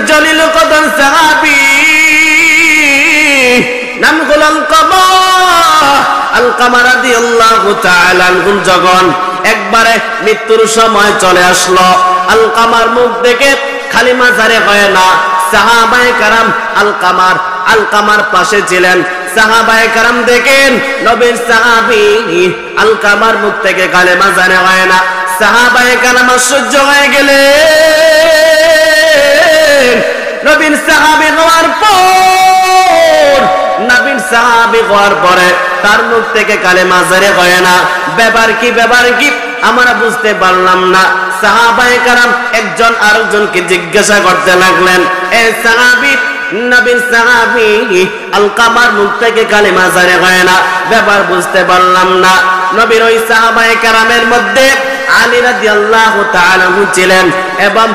জলিল কদর সাহাবী নাম হলো আলকামা। আলকামা রাদিয়াল্লাহু তাআলা আনহু যখন একবারে মৃত্যুর সময় চলে আসলো, আলকামার মুখ দেখে খালি মাজারে হয় না, সাহাবায়ে কেরাম আলকামার পাশে ছিলেন। সাহাবায়ে কেরাম দেখেন নবীর সাহাবী আলকামার মুখ থেকে কালেমা জানে হয় না। সাহাবায়ে কেরাম আশ্চর্য হয়ে গেলেন। নবীর সাহাবী হওয়ার পরে তার মুখ থেকে কালেমা জারে হয় না। ব্যাপার কি আমরা বুঝতে পারলাম না। সাহাবায়ে কেরাম একজন আরেকজনকে জিজ্ঞাসা করতে লাগলেন, এ সাহাবী, নবীর সাহাবী আলকামার মুখ থেকে কালেমা জারে হয় না, ব্যাপার বুঝতে পারলাম না। নবীর ওই সাহাবায়ে কেরামের মধ্যে আলী রাদিয়াল্লাহু তাআলা ছিলেন এবং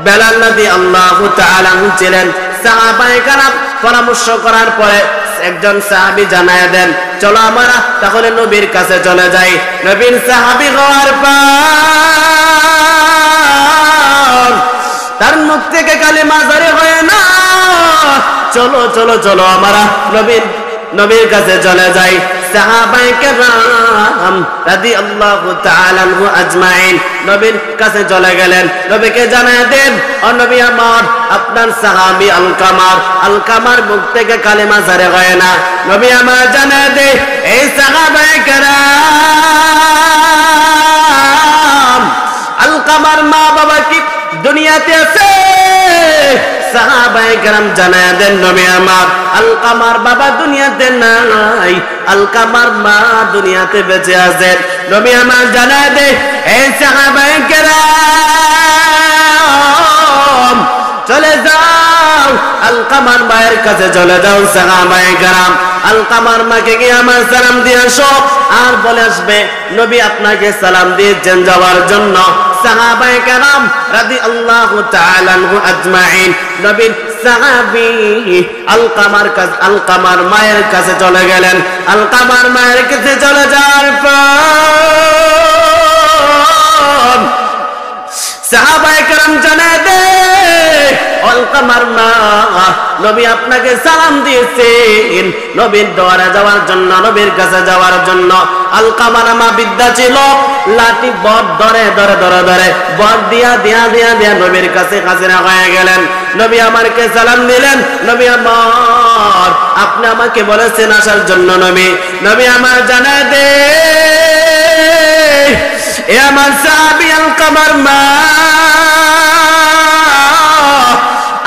বেলাল রাদিয়াল্লাহু তাআলা ছিলেন। সাহাবায়ে কেরাম পরামর্শ করার পরে একজন সাহাবী জানায় দেন, চলো আমরা তাহলে নবীর কাছে চলে যাই। নবীর সাহাবী হওয়ার পর তার মুখ থেকে কালেমা জারি হয় না। চলো চলো চলো আমরা নবীর কাছে চলে যাই। সাহাবায়ে কেরাম রাদিয়াল্লাহু তাআলা আনহু আজমাইন নবীর কাছে চলে গেলেন। নবীকে জানায় দেন, ও নবী আমার, আপনার সাহাবী আলকামার মুখ থেকে কালেমা জারি হয় না। নবী আমার জানায় দে, এই সাহাবায়ে কেরাম আলকামার মা বাবা কি দুনিয়াতে আছে? সাহাবায়ে কেরাম জানায় দেন, নবী আমার, আলকামার বাবা দুনিয়াতে নাই, আলকামার মা দুনিয়াতে বেঁচে আছেন। নবী আমার জানায় দে, এই সাহাবায়ে কেরাম চলে যাও, আলকামার মায়ের কাছে চলে যাও। সাহাবায়ে কেরাম আলকামার মাকে গিয়ে আমার সালাম দিয়ে আসো আর বলে আসবে নবী আপনাকে সালাম দিয়েছেন যাওয়ার জন্য। সাহাবায়ে কেরাম রাদিয়াল্লাহু তাআলা আনহু আজমাইন নবীর সাহাবী আলকামার মায়ের কাছে চলে গেলেন। আলকামার মায়ের কাছে চলে যাওয়ার পর সাহাবায়ে কেরাম জানায় দে, আলকামার মা, নবী আপনাকে সালাম দিয়েছেন নবীর দোয়ারে যাওয়ার জন্য, নবীর কাছে যাওয়ার জন্য। আলকামার মা বিদ্যা ছিল, লাঠি বট ধরে বট দিয়া নবীর কাছে হাজিরা হয়ে গেলেন। নবী আমারকে সালাম দিলেন। নবী আমার, আপনি আমাকে বলেছেন আসার জন্য। নবী আমার জানায় দে, এ আমার সাহাবী আলকামার মা,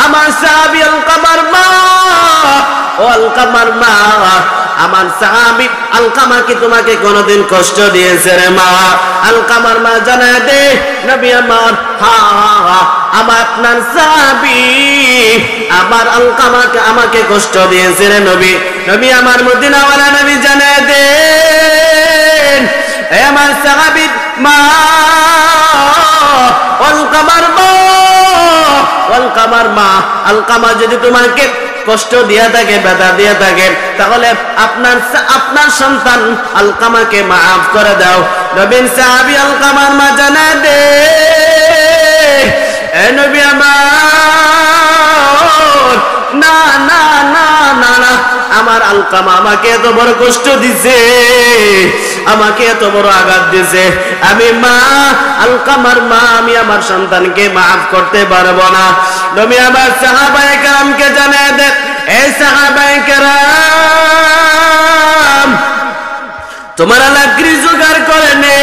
আমার সাহাবী আলকামার মা, ও আলকামার মা, আমার সাহাবী আলকামা কি তোমাকে কোনদিন কষ্ট দিয়েছে রে মা? আলকামার মা জানায় দে, নবী আমার, আমার আপনার সাহাবী আমার আলকামাকে আমাকে কষ্ট দিয়েছে রে নবী। নবী আমার মদিনাওয়ালা নবী জানায় দে, আমার সাহাবী মা, আলকামা যদি তোমাকে কষ্ট দিয়া থাকে, ব্যথা দিয়া থাকে, তাহলে আপনার সন্তান আলকামাকে মাফ করে দাও। নবীর সাহাবী আলকামার মা জানায় দে, এ নবী আমার, না না না না না, আমার আলকামা আমাকে এত বড় কষ্ট দিছে, আমাকে এত বড় আঘাত দিছে, আমি মা, আলকামার মা, আমি আমার সন্তানকে মাফ করতে পারবো না। নবী আমার সাহাবায়ে কেরামকে জানায় দেন, এই সাহাবায়ে কেরাম তোমরা লাকড়ি জোগাড় করে নে।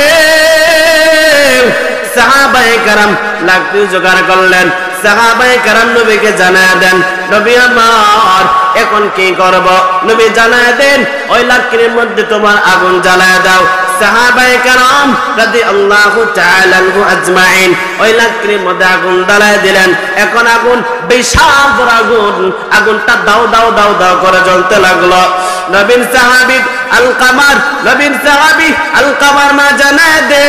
সাহাবায়ে কেরাম লাকড়ি জোগাড় করলেন। সাহাবায়ে কেরাম নবীকে জানায় দেন, নবী আমার, এখন কি করব? নবী জানায় দেন, ওই লাকড়ির মধ্যে তোমার আগুন জ্বালায় দাও। সাহাবায়ে কেরাম রাদিয়াল্লাহু তাআলা আনহু আজমাইন ওই লাকড়ির মধ্যে আগুন জ্বালায় দিলেন। এখন আগুন বিশাল বড় আগুন, আগুনটা দাও দাও দাও দাও করে জ্বলতে লাগলো। নবীর সাহাবী আলকামার মা জানায় দে,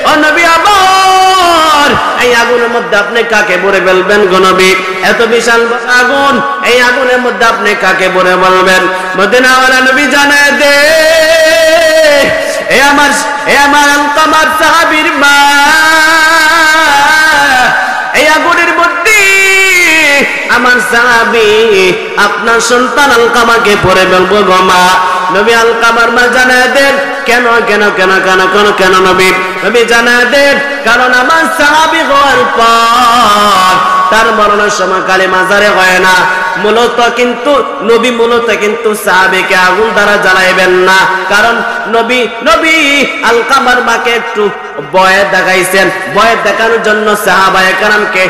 ও নবী আমার, এই আগুনের মধ্যে আপনি কাকে ভরে ফেলবেন গো নবী? এত বিশাল আগুন, এই আগুনের মধ্যে আপনি কাকে ভরে বলবেন? মদিনাওয়ালা নবী জানায় দে, এ আমার আলকামার সাহাবীর মা, এই সাহাবী আপনার সন্তান আলকামাকে পরে বলবো গো মা। নবী আলকামার মা জানায় দেন, কেন কেন কেন কেন কেন কেন নবী? নবী জানায় দেন, কারণ আমার সাহাবী হওয়ার পর তার মরণের সময় কালেমা জারি হয় না। মূলত কিন্তু সাহাবীকে আগুন দ্বারা জ্বালাইবেন না, কারণ নবী আলকামার মাকে একটু ভয় দেখাইছেন। ভয় দেখানোর জন্য সাহাবায়ে কেরামকে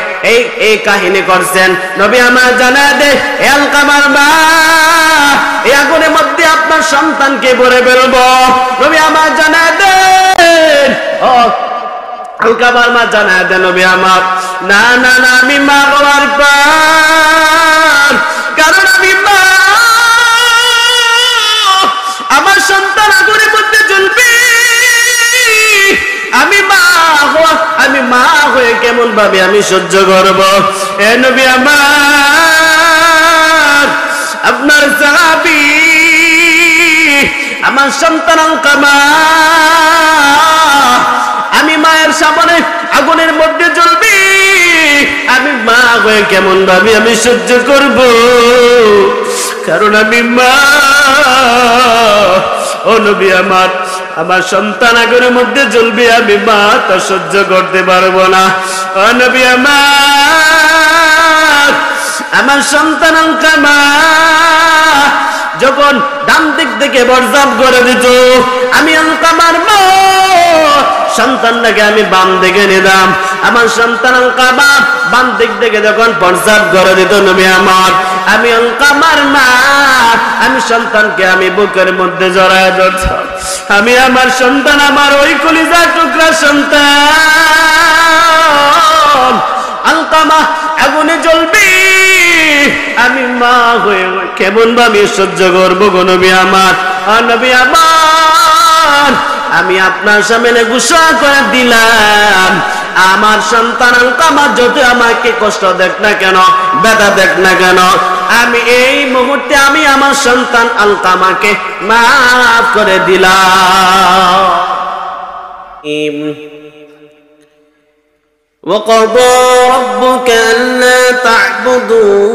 এই কাহিনী করছেন। নবী আমার জানায় দে, হে আলকামার মা, এই আগুনের মধ্যে আপনার সন্তানকে ভরে ফেলবো। নবী আমার জানায় দেন, ও আলকামার মা জানায় দেন, নবী আমার, না না না, আমি মা হওয়ার পর, কারণ আমি মা, আমার সন্তান আগুনের মধ্যে জ্বলবে। আমি মা হয়ে কেমন ভাবে আমি সহ্য করব? এ নবী আমার, আপনার সাহাবী আমার সন্তান আলকামা, আমি মায়ের সামনে আগুনের মধ্যে জ্বলবে, আমি মা হয়ে কেমন ভাবে আমি সহ্য করব? কারণ আমি মা। ও নবী আমার, আমার সন্তান আগুনের মধ্যে জ্বলবে, আমি মা তা সহ্য করতে পারবো না। ও নবী আমার সন্তান আলকামা যখন ডান দিক থেকে বরজাব করে দিত, আমি আলকামার মা সন্তানটাকে আমি বাম দিকে নিলাম। আমার সন্তান আলকামা বাম দিক থেকে যখন বরজাব করে দিত, নবী আমার, আমি আলকামার মা, আমি সন্তানকে আমি বুকের মধ্যে জড়ায় ধরতাম। আমি আমার সন্তান, আমার ওই কলিজা টুকরা সন্তান আলকামা আগুনে জ্বলবে, আমি মা হয়ে কেমন ভাবে সহ্য করবো গো নবী আমার? নবী আমার, আমি আপনার সামনে ঘোষণা করে দিলাম, আমার সন্তান আলকামা যত আমাকে কষ্ট দেখ না কেন, ব্যথা দেখ না কেন, আমি এই মুহূর্তে আমি আমার সন্তান আলকামাকে মাফ করে দিলাম। وقضى ربك ألا تعبدوا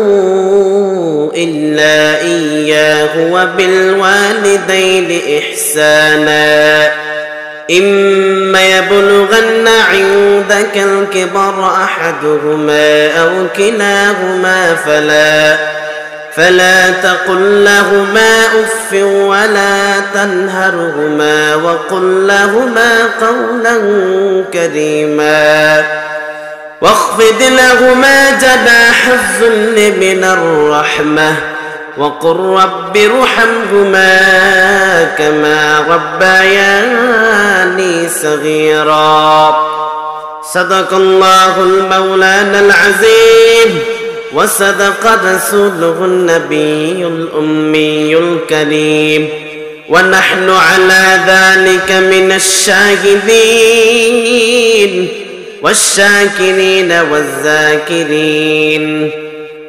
إلا إياه وبالوالدين إحسانا إما يبلغن عندك الكبر أحدهما أو كلاهما فلا تقل لهما أف ولا تنهرهما وقل لهما قولا كريما واخفض لهما جناح الذل من الرحمة وقل رب ارحمهما كما ربياني صغيرا صدق الله المولانا العظيم وصدق رسوله النبي الأمي الكريم ونحن على ذلك من الشاهدين والشاكرين والذاكرين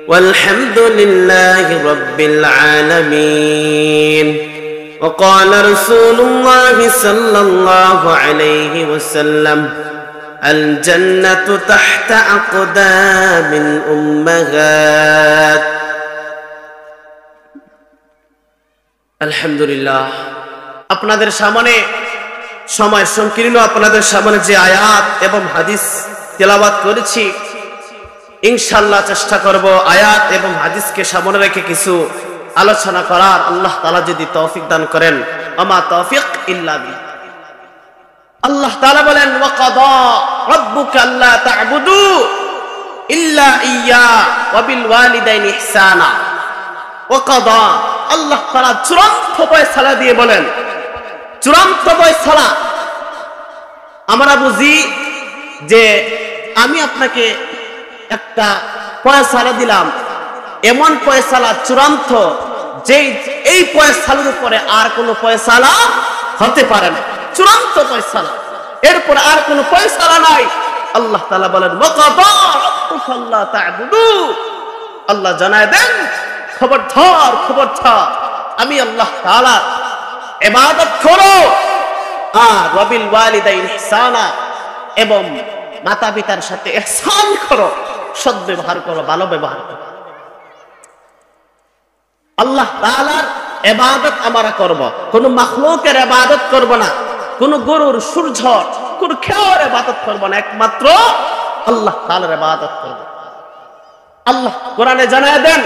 والحمد لله رب العالمين وقال رسول الله صلى الله عليه وسلم الجنة تحت أقدام الأمهات الحمد لله আপনাদের সামনে সময় সংকীর্ণ, আপনাদের সামনে যে আয়াত এবং হাদিস তেলাওয়াত করেছি, ইনশাআল্লাহ চেষ্টা করব আয়াত এবং হাদিসকে সামনে রেখে কিছু আলোচনা করার। আল্লাহ তাআলা যদি তৌফিক দান করেন, আমা তৌফিক ইল্লা বিল্লাহ। আল্লাহ তাআলা বলেন, ওয়াকাদা রাব্বুকা আল্লা তা'বুদু ইল্লা ইয়্যা ওয়া বিল ওয়ালিদাইনি ইহসানা। ওয়াকাদা, আল্লাহ তাআলা চূড়ান্ত ফয়সালা দিয়ে বলেন, চূড়ান্ত ফয়সালা। আমরা বুঝি যে আমি আপনাকে একটা ফয়সালা দিলাম, এমন ফয়সালা চূড়ান্ত যে এই ফয়সালার উপরে আর কোনো ফয়সালা হতে পারে না, চূড়ান্ত ফয়সালা, এরপর আর কোনো ফয়সালা নাই। আল্লাহ তাআলা বলেন, ওয়াকাদা রাব্বুকা আল্লা তা'বুদু, আল্লাহ জানায় দেন, খবরদার আমি আল্লাহ তাআলা ইবাদত করো, আর ওয়াবিল ওয়ালিদাইনি ইহসানা, এবং মাতা পিতার সাথে ইহসান করো, সদ্ব্যবহার করো, ভালো ব্যবহার করো। আল্লাহ তাআলার ইবাদত আমরা করব, কোন মাখলুকের ইবাদত করব না, কোন গরুর, সূর্যর, কোন খেয়ার ইবাদত করব না, একমাত্র আল্লাহ তাআলার ইবাদত করব। আল্লাহ কোরআনে জানায় দেন,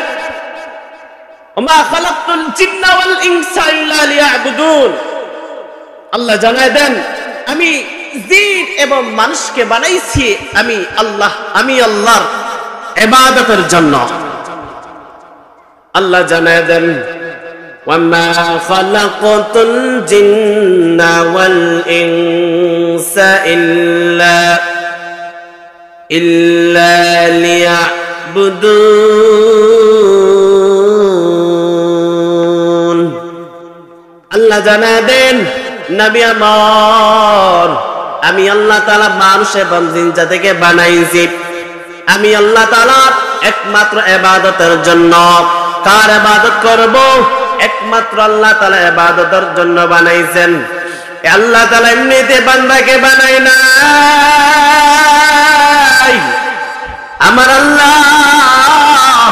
ওমা খালাকতুল জিন্না ওয়াল ইনসা ইল্লা লিয়াবুদুন। আল্লাহ জানায় দেন, আমি জিন এবং মানুষকে বানাইছি আমি আল্লাহ, আমি আল্লাহর ইবাদতের জন্য। আল্লাহ জানায় দেন, ওয়ামা খালাকতুল জিন্না ওয়াল ইনসা ইল্লা লিয়াবুদুন। আল্লাহ জানায় দেন, নবী আমার, আমি আল্লাহ তাআলা মানুষ এবং জিন জাতিকে বানাইছি আমি আল্লাহ তাআলার একমাত্র ইবাদতের জন্য। কার ইবাদত করব? একমাত্র আল্লাহ তাআলা ইবাদতের জন্য বানাইছেন। আল্লাহ তাআলা এমনিতে বান্দাকে বানায় নাই, আমার আল্লাহ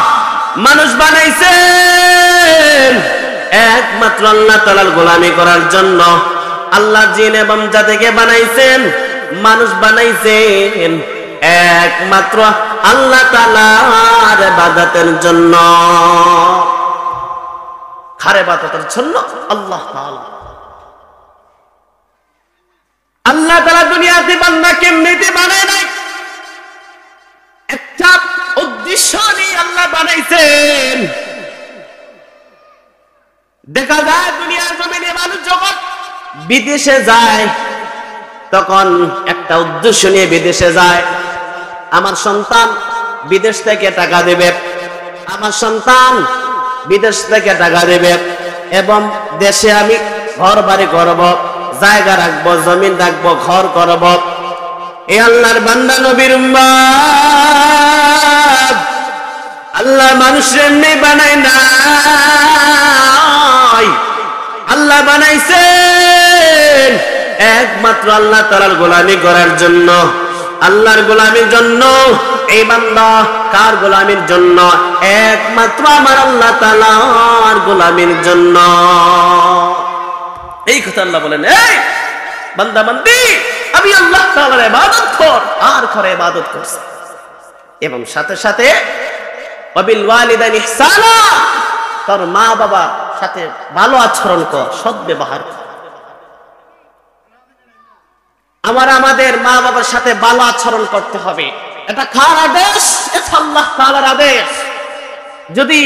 মানুষ বানাইছেন একমাত্র আল্লাহ তাআলার গোলামি করার জন্য। আল্লাহ জিন এবং জাতিকে বানাইছেন, মানুষ বানাইছেন একমাত্র আল্লাহ তাআলার ইবাদতের জন্য। কার ইবাদতের জন্য? আল্লাহ তাআলা। আল্লাহ তাআলা দুনিয়াতে বান্দাকে এমনিতে বানায় নাই, একটা উদ্দেশ্য নিয়ে আল্লাহ বানাইছেন। দেখা যায় দুনিয়ার জমিনে মানুষ যখন বিদেশে যায় তখন একটা উদ্দেশ্য নিয়ে বিদেশে যায়। আমার সন্তান বিদেশ থেকে টাকা দেবে, আমার সন্তান বিদেশ থেকে টাকা দেবে এবং দেশে আমি ঘর বাড়ি করব, জায়গা রাখবো, জমিন রাখবো, ঘর করব। এই আল্লাহর বান্দা নবীর উম্মত, আল্লাহ মানুষের এমনি বানায় নাই, আল্লাহ বানাইছেন একমাত্র আল্লাহ তাআলার গোলামি করার জন্য। আল্লাহর গোলামির জন্য এই বান্দা কার গোলামির জন্য? একমাত্র আমার আল্লাহ তাআলার গোলামির জন্য। এই কথা আল্লাহ বলেন, এই বান্দা বান্দি, আমি আল্লাহ তাআলার ইবাদত কর, আর করে ইবাদত করছে। এবং সাথে সাথে ওয়াবিল ওয়ালিদাইনি ইহসানা, তোর মা বাবার সাথে ভালো আচরণ কর, সৎ ব্যবহার কর। আমাদের মা বাবার সাথে ভালো আচরণ করতে হবে। এটা কার আদেশ? এটা আল্লাহ তাআলার আদেশ। যদি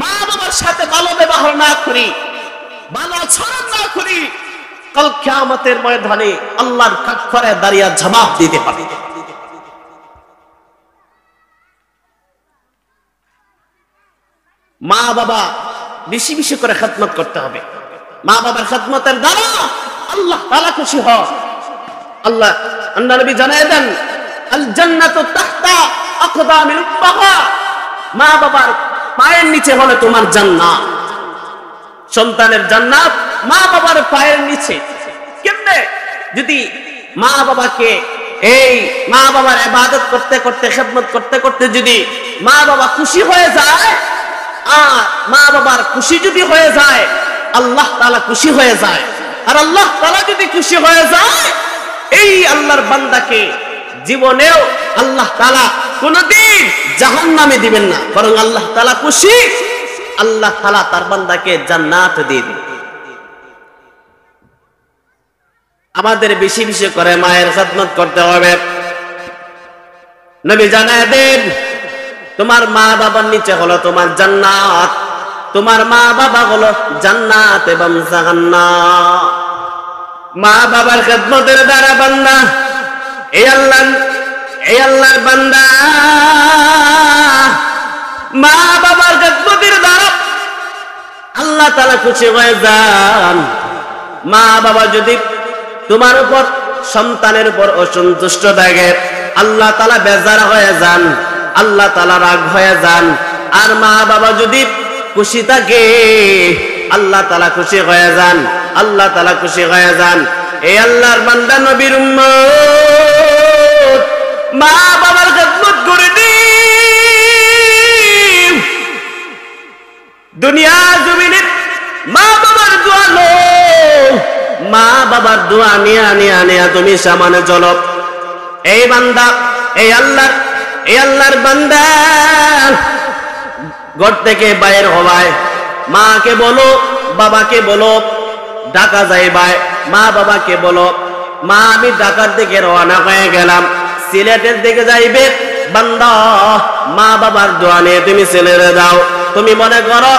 মা বাবার সাথে ভালো ব্যবহার না করি, ভালো আচরণ না করি, কাল কিয়ামতের ময়দানে আল্লাহর কাঠগড়ায় দাঁড়িয়ে জবাব দিতে হবে। মা বাবা বেশি বেশি করে খেদমত করতে হবে। মা বাবার খেদমতের দ্বারা আল্লাহ তাআলা খুশি হয়। আল্লাহ নবী জানায় দেন, আল জান্নাতু তাহতা আকদামিল উম্মাহা, মা বাবার পায়ের নিচে হলো তোমার জান্নাত। সন্তানের জান্নাত মা বাবার পায়ের নিচে। কেমনে? যদি মা বাবাকে, এই মা বাবার ইবাদত করতে করতে, খেদমত করতে করতে যদি মা বাবা খুশি হয়ে যায়, আর মা বাবার খুশি যদি হয়ে যায়, আল্লাহ তাআলা খুশি হয়ে যায়। আর আল্লাহ তাআলা যদি খুশি হয়ে যায়, এই আল্লাহর বান্দাকে জীবনেও আল্লাহ তাআলা কোনদিন জাহান্নামে দিবেন না, বরং আল্লাহ তাআলা খুশি, আল্লাহ তাআলা তার বান্দাকে জান্নাত দিবেন। আমাদের বেশি বেশি করে মায়ের খেদমত করতে হবে। নবী জানায় দেন, তোমার মা বাবার নিচে হলো তোমার জান্নাত, তোমার মা বাবা হলো জান্নাত এবং জাহান্নাম। মা বাবার খেদমতের দ্বারা বান্দা, এই আল্লাহর বান্দা মা বাবার খেদমতের দ্বারা আল্লাহ তাআলা খুশি হয়ে যান। মা বাবা যদি তোমার উপর, সন্তানের উপর অসন্তুষ্ট থাকে, আল্লাহ তাআলা বেজার হয়ে যান, আল্লাহ তাআলা রাগ হয়ে যান। আর মা বাবা যদি খুশি থাকে, আল্লাহ তাআলা খুশি হয়ে যান, আল্লাহ তাআলা খুশি হয়ে যান। এই আল্লাহর বান্দা নবীর উম্মত, মা বাবার খেদমত করে দিন, দুনিয়ার দোয়া নিয়া তুমি সামনে চলো। এই বান্দা, এই আল্লাহর বান্দা ঘর থেকে বাইর হওয়ায় মাকে বলো, বাবাকে বলো, ঢাকা যাইবাই, মা বাবাকে বলো, মা আমি ঢাকার দিকে রওনা হয়ে গেলাম, সিলেটের দিকে যাইবে। বান্দা, মা বাবার দোয়া নিয়ে তুমি সিলেটে যাও। তুমি মনে করো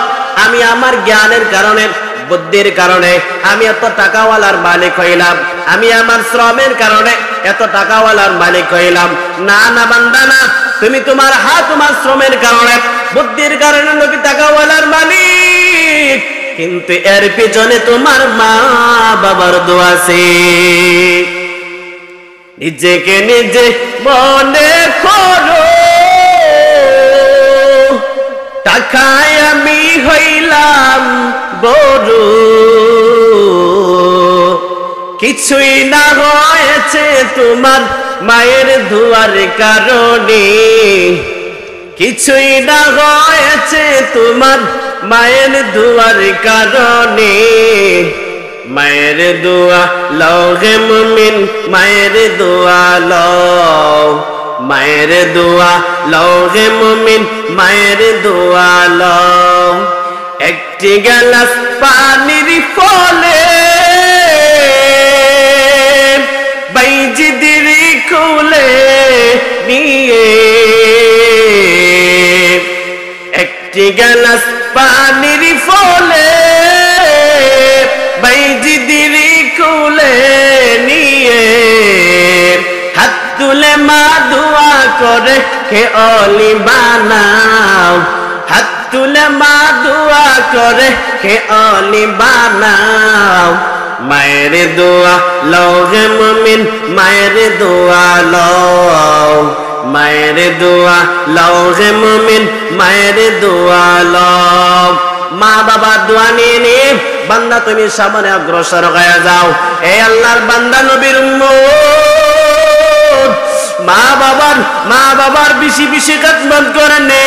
আমি আমার জ্ঞানের কারণে, বুদ্ধির কারণে আমি এত টাকাওয়ালার মালিক হইলাম, আমি আমার শ্রমের কারণে এত টাকাওয়ালার মালিক হইলাম। না না বান্দা না, তুমি তোমার তোমার শ্রমের কারণে, বুদ্ধির কারণে নবী টাকাওয়ালার মালিক, কিন্তু এর পিছনে তোমার মা বাবার দোয়া আছে। নিজেকে নিজে মনে করো, টাকায় আমি হইলাম বড়, কিছুই না হয়েছে তোমার মায়ের দুয়ার কারণে, কিছুই না হয়েছে তোমার মায়ের দুয়ার কারণে। মায়ের দোয়া লও হে মুমিন, মায়ের দোয়া লও, মায়ের দোয়া লও হে মুমিন, মায়ের দোয়া লও। একটি গ্লাস পানির ফলে বাইজিদের কোলে নিয়ে, একটি গ্লাস পানির ফলে বাইজিদের কোলে নিয়ে, হাত তুলে মা দোয়া করে হে অলি বানাও, হাত তুলে মা দোয়া করে হে অলি বানাও। মায়ের দোয়া লও হে মুমিন, মায়ের দোয়া লও, মায়ের দোয়া লও হে মুমিন, মায়ের দোয়া লও। মা বাবার দোয়া নিয়ে বান্দা তুমি সামনে অগ্রসর হয়ে যাও। এই আল্লাহর বান্দা নবীর উম্মত, মা বাবার বেশি বেশি খিদমত করে নে।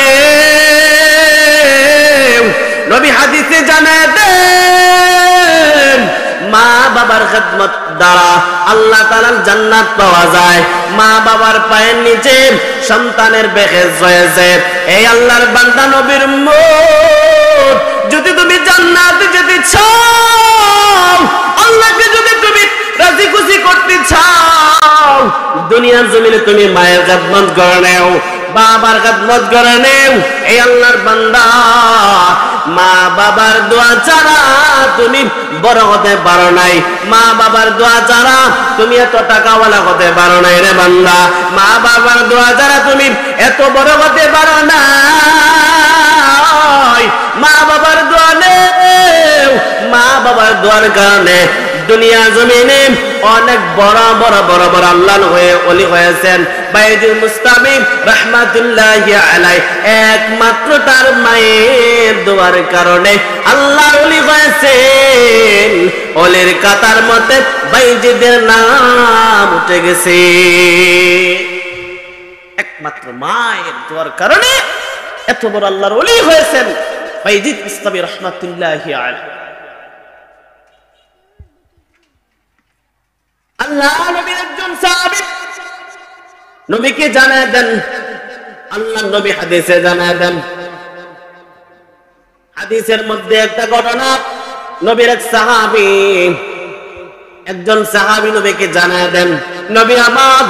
নবী হাদিসে জানায় দেন, মা বাবার খিদমত দ্বারা আল্লাহ তাআলার জান্নাত পাওয়া যায়। মা বাবার পায়ের নিচে সন্তানের বেহেশত রয়েছে। এই আল্লাহর বান্দা নবীর উম্মত, যদি তুমি জান্নাতে যেতে চাও, আল্লাহকে যদি তুমি রাজি খুশি করতে চাও, দুনিয়ার জমিনে তুমি মায়ের খিদমত করে নেও, বাবার খিদমত করে নেও। এই আল্লাহর বান্দা, মা বাবার দোয়া ছাড়া তুমি বড় হতে পারো নাই, মা বাবার দোয়া ছাড়া তুমি এত টাকাওয়ালা হতে পারো নাই রে বান্দা। মা বাবার দোয়া ছাড়া তুমি এত বড় হতে পারো না। মা বাবার দোয়া নেও, মা বাবার দোয়ার কারণে দুনিয়া জমিনে অনেক বড় বড় বড় বড় আল্লাহর হয়ে ওলি হয়েছেন। বাইজিদ মুস্তামি রাহমাতুল্লাহি আলাইহি একমাত্র তার মায়ের দোয়ার কারণে আল্লাহর ওলি হয়েছেন। ওলির কাতার মতে বাইজিদের নাম উঠে গেছে। একমাত্র মায়ের দোয়ার কারণে এত বড় আল্লাহর ওলি হয়েছেন বাইজিদ মুস্তামি রাহমাতুল্লাহি আলাইহি। আল্লাহ নবীর একজন সাহাবী নবীকে জানায় দেন, আল্লাহ নবী হাদিসে জানায় দেন। হাদিসের মধ্যে একটা ঘটনা, নবীর এক সাহাবী, একজন সাহাবী নবীকে জানায় দেন, নবী আমার,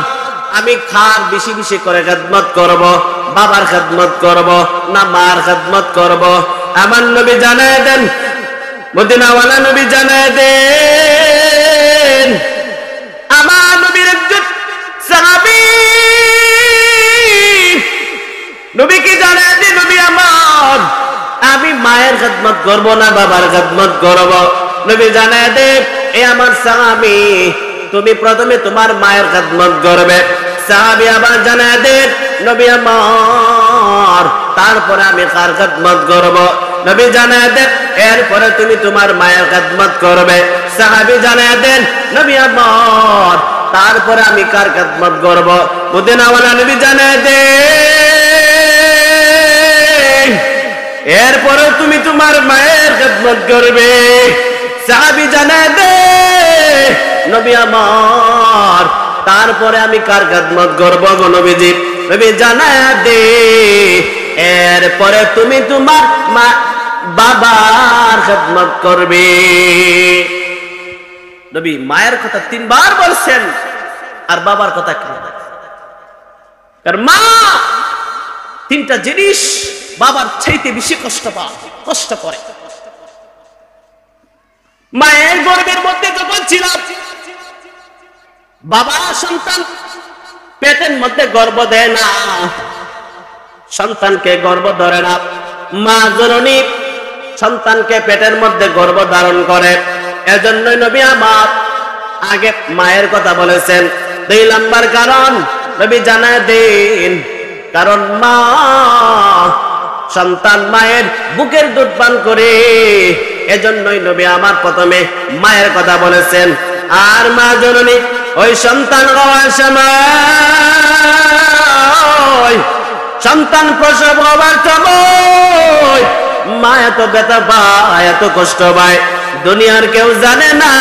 আমি খার বেশি বেশি করে খিদমত করব, বাবার খিদমত করব না মার খিদমত করব? আমার নবী জানায় দেন, মদিনাওয়ালা নবী জানায় দেন, আমার নবীর একজন সাহাবী নবীকে জানায় দেন, নবী আমার, আমি মায়ের খিদমত করব না বাবার খিদমত করব? নবী জানায় দেন, এ আমার সাহাবী, তুমি প্রথমে তোমার মায়ের খিদমত করবে। সাহাবী আবার জানায় দেন, নবী আমার, তারপরে আমি কার খিদমত করব? নবী জানায় দেন, এরপরে তুমি তোমার মায়ের খিদমত করবে। সাহাবী জানায় দেন, নবী আমার, তারপরে আমি কার খিদমত করব? মদিনাওয়ালা নবী জানায় দেন, এরপরে তুমি তোমার মায়ের খিদমত করবে। সাহাবী জানায় দেন, নবী আমার তারপরে আমি কার খেদমত করব গো নবীজি? নবী জানায়া দে এরপরে তুমি তোমার মা বাবার খেদমত করবে। নবী মায়ের কথা 3 বার বলছেন আর বাবার কথা কেন? কারণ মা 3টা জিনিস বাবার চাইতে বেশি কষ্ট করে। মায়ের গর্ভের মধ্যে যখন ছিলাম বাবা সন্তান পেটের মধ্যে গর্ভ দেয় না, সন্তানকে গর্ভ ধরে না, মা জননী সন্তানকে পেটের মধ্যে গর্ভ ধারণ করে। এজন্যই নবী আমার আগে মায়ের কথা বলেছেন। 2 নাম্বার কারণ নবী জানায় দেন, কারণ মা সন্তান মায়ের বুকের দুধ পান করে। এজন্যই নবী আমার প্রথমে মায়ের কথা বলেছেন। আর মা জননী ওই সন্তান হওয়ার সময়, সন্তান প্রসব হওয়ার সময় মা এত ব্যথা পায়, এত কষ্ট পায়, দুনিয়ার কেউ জানে না।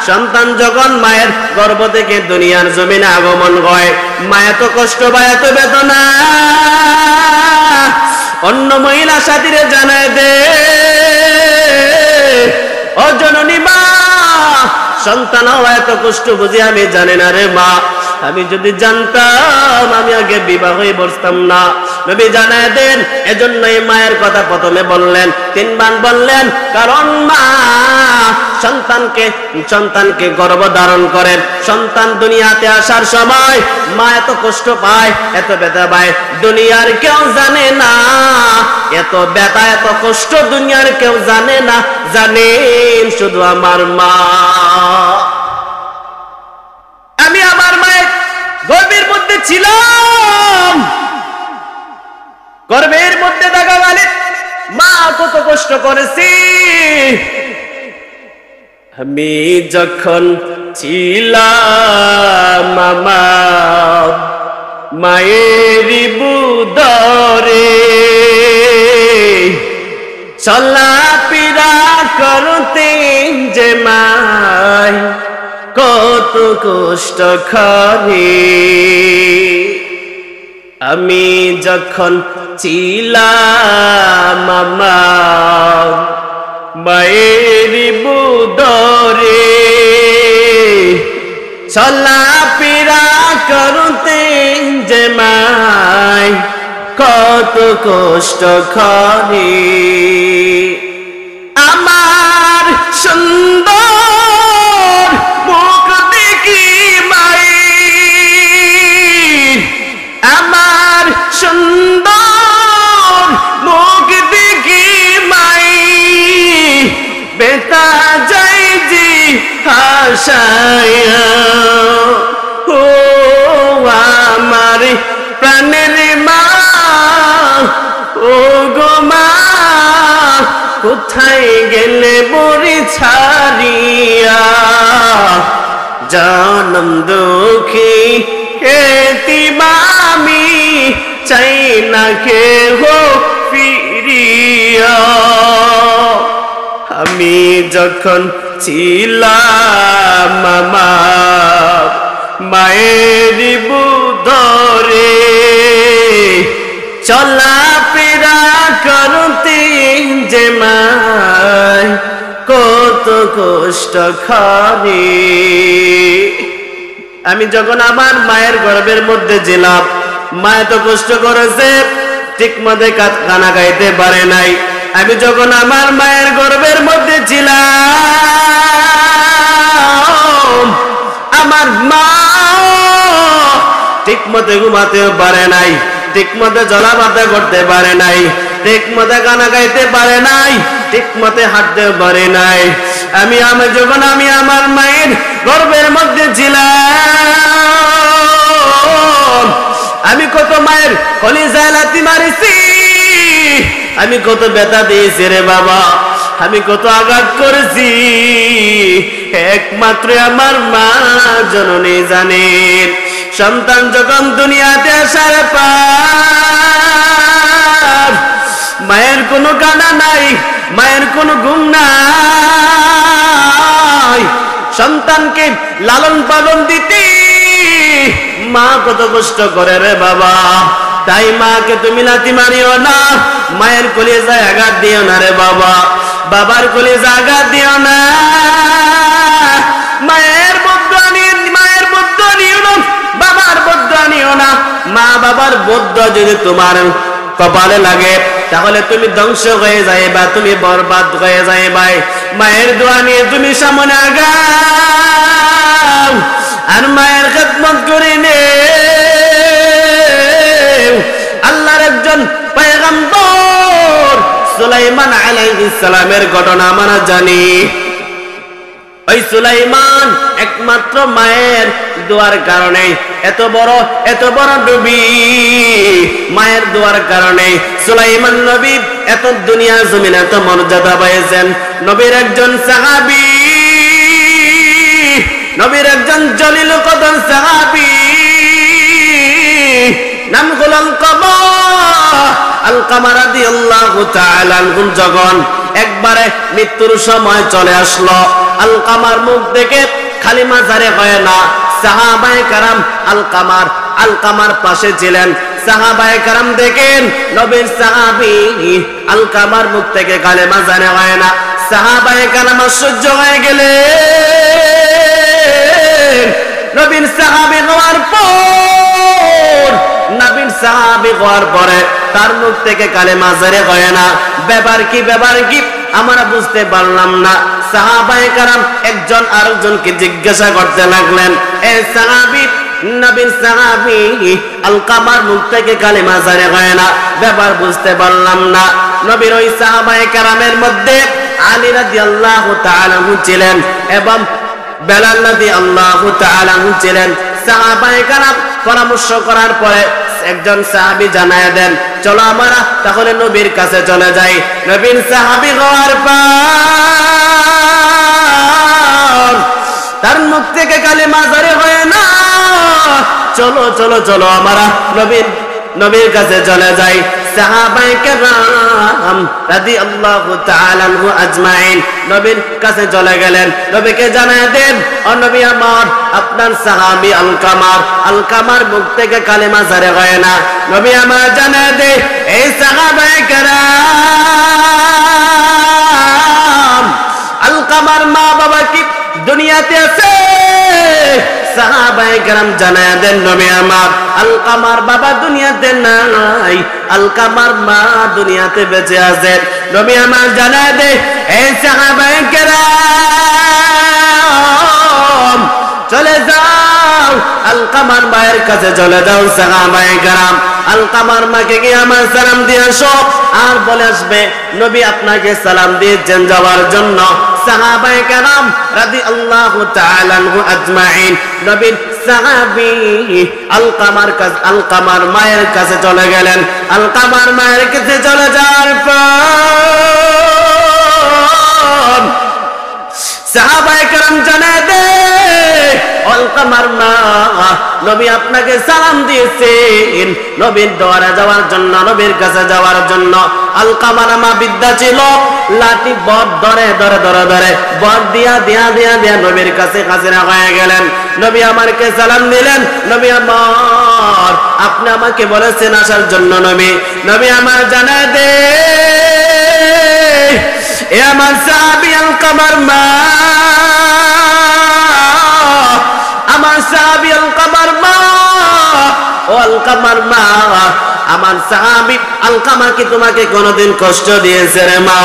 সন্তান যখন মায়ের গর্ভ থেকে দুনিয়ার জমিনে আগমন হয়, মা এত কষ্ট পায়, এত বেদনা অন্য মহিলা সাথীরে জানায় দে, ও জননী মা সন্তান হওয়া এত কষ্ট বুঝি আমি জানি না রে মা, আমি যদি জানতাম আমি আগে বিবাহ হয়ে বসতাম না। নবী জানায় দেন এজন্যই মায়ের কথা প্রথমে বললেন, 3 বার বললেন, কারণ মা সন্তানকে গর্ভ ধারণ করেন। সন্তান দুনিয়াতে আসার সময় মা এত কষ্ট পায়, এত ব্যথা পায়, দুনিয়ার কেউ জানে না। এত ব্যথা এত কষ্ট দুনিয়ার কেউ জানে না, জানেন শুধু আমার মা। আমি আমার মায়ের গর্ভের মধ্যে ছিলাম, গর্ভের মধ্যে থাকা মানে মা কত কষ্ট করেছি। আমি যখন ছিলাম আমার মায়ের বুদরে, চলাফেরা করতেন যে মায় কত কষ্ট করে। আমি যখন ছিলাম আমার মায়ের বুদরে, চলাফেরা করতেন যে মায় কত কষ্ট করে। আমার সুন্দর মুখ দেখি মায়ের, আমার সুন্দর মুখ দেখি মায়ের, বেতা যাই যে হাসায়া, ও আমার প্রাণের মা, ও গো মা কোথায় গেলে বড়ি ছাড়িয়া, জনম দুঃখী এতিমামি চাই না কেহ ফিরিয়া। আমি যখন ছিলাম আমার মায়ের বুদরে, চলাফেরা করতেন যে মায় কত কষ্ট করে। আমি যখন আমার মায়ের গর্ভের মধ্যে ছিলাম, মা এত কষ্ট করেছে, ঠিক মতো খানা খাইতে পারে নাই। আমি যখন আমার মায়ের গর্ভের মধ্যে ছিলাম, আমার মা ঠিক মতো ঘুমাতেও পারে নাই, ঠিক মতো জলাপাতা করতে পারে নাই, ঠিক মতো খানা খাইতে পারে নাই, ঠিক মতো হাঁটতেও পারে নাই। যখন আমি আমার মায়ের গর্ভের মধ্যে ছিলাম, আমি কত মায়ের কলিজায় লাথি মারিছি, আমি কত ব্যথা দিয়েছি রে বাবা, আমি কত আঘাত করেছি, একমাত্র আমার মা জননী জানেন। সন্তান যখন দুনিয়াতে আসার পর মায়ের কোনো কান্না নাই, মায়ের কোনো ঘুম নাই, সন্তানকে লালন পালন দিতে মা কত কষ্ট করে রে বাবা। তাই মাকে তুমি লাথি মারিও না, মায়ের কলিজায় আঘাত দিও না রে বাবা, বাবার কলিজায় আঘাত দিও না। মায়ের বদুয়া নিও না, বাবার বদুয়া নিও না। মা বাবার বদুয়া যদি তোমার কপালে লাগে তাহলে তুমি ধ্বংস হয়ে যাইবা, তুমি বরবাদ হয়ে যাইবা। মায়ের দোয়া নিয়ে তুমি সামনে আগাও আর মায়ের খেদমত করে নে। আল্লাহর একজন পয়গম্বর সুলাইমান আলাইহিস সালামের ঘটনা আমরা জানি। ওই সুলাইমান একমাত্র মায়ের দোয়ার কারণে এত বড় নবী, মায়ের দোয়ার কারণে সুলাইমান নবী এত দুনিয়া জমিনে এত মর্যাদা পেয়েছেন। নবীর একজন সাহাবী, নবীর একজন জলিল কদর সাহাবী, নাম হলো আলকামা রাদিয়াল্লাহু তাআলা আনহু। যখন একবারে মৃত্যুর সময় চলে আসলো, আলকামার মুখ দেখে খালি মাজারে হয় না, সাহাবায়ে কেরাম আলকামার পাশে ছিলেন। সাহাবায়ে কেরাম দেখেন নবীর সাহাবী আলকামার মুখ থেকে কালেমা জানে হয় না। সাহাবায়ে কেরাম আশ্চর্য হয়ে গেলেন। নবীর সাহাবী হওয়ার পরে তার মুখ থেকে কালেমা জারি হয় না। ব্যাপার কি আমরা বুঝতে পারলাম না। সাহাবায়ে কেরাম একজন আরেকজনকে জিজ্ঞাসা করতে লাগলেন, এ সাহাবী, নবীর সাহাবী আলকামার মুখ থেকে কালেমা জারি হয় না, ব্যাপার বুঝতে পারলাম না। নবীর ওই সাহাবায়ে কেরামের মধ্যে আলী রাদিয়াল্লাহু তাআলা ছিলেন এবং বেলাল রাদিয়াল্লাহু তাআলা ছিলেন। সাহাবায়ে কেরাম পরামর্শ করার পরে একজন সাহাবী জানায় দেন, চলো আমরা তাহলে নবীর কাছে চলে যাই। নবীর সাহাবী হওয়ার পর তার মুখ থেকে কালেমা জারি হয় না। চলো আমরা নবীর কাছে চলে যাই। সাহাবায়ে কেরাম রাদিয়াল্লাহু তাআলা আনহু আজমাইন নবীর কাছে চলে গেলেন। নবীকে জানায় দেন, ও নবী আমার, আপনার সাহাবী আলকামার মুখ থেকে কালেমা জারি হয় না। নবী আমার জানায় দে, এই সাহাবায়ে কেরাম আলকামার মা বাবা কি দুনিয়াতে আছে? সাহাবায়ে কেরাম জানায় দেন, নবী আমার, আলকামার বাবা দুনিয়াতে নাই, আলকামার মা দুনিয়াতে বেঁচে আছে। নবী আমার জানায় দে, এই সাহাবায়ে কেরাম চলে যাও, আলকামার মায়ের কাছে চলে যাও। সাহাবায়ে কেরাম আলকামার মাকে গিয়ে আমার সালাম দিয়ে আসো আর বলে আসবে নবী আপনাকে সালাম দিয়েছেন যাওয়ার জন্য। সাহাবায়ে কেরাম রাদিয়াল্লাহু তাআলা আনহু আজমাইন নবীর সাহাবী আলকামার মায়ের কাছে চলে গেলেন। আলকামার মায়ের কাছে চলে যাওয়ার পর সাহাবায়ে কেরাম জানায় দে, আলকামার মা, নবী আপনাকে সালাম দিয়েছেন নবীর দোয়ারে যাওয়ার জন্য, নবীর কাছে যাওয়ার জন্য। আলকামার মা বিদ্যা ছিল, লাঠি বট ধরে বট দিয়া নবীর কাছে হাজিরা হয়ে গেলেন। নবী আমারকে সালাম দিলেন, নবী আমার, আপনি আমাকে বলেছেন আসার জন্য। নবী আমার জানায় দে, এ আমার সাহাবী আলকামার মা, আমার সাহাবী আলকামার মা, ও আলকামার মা, আমার সাহাবী আলকামা কি তোমাকে কোনদিন কষ্ট দিয়েছে রে মা?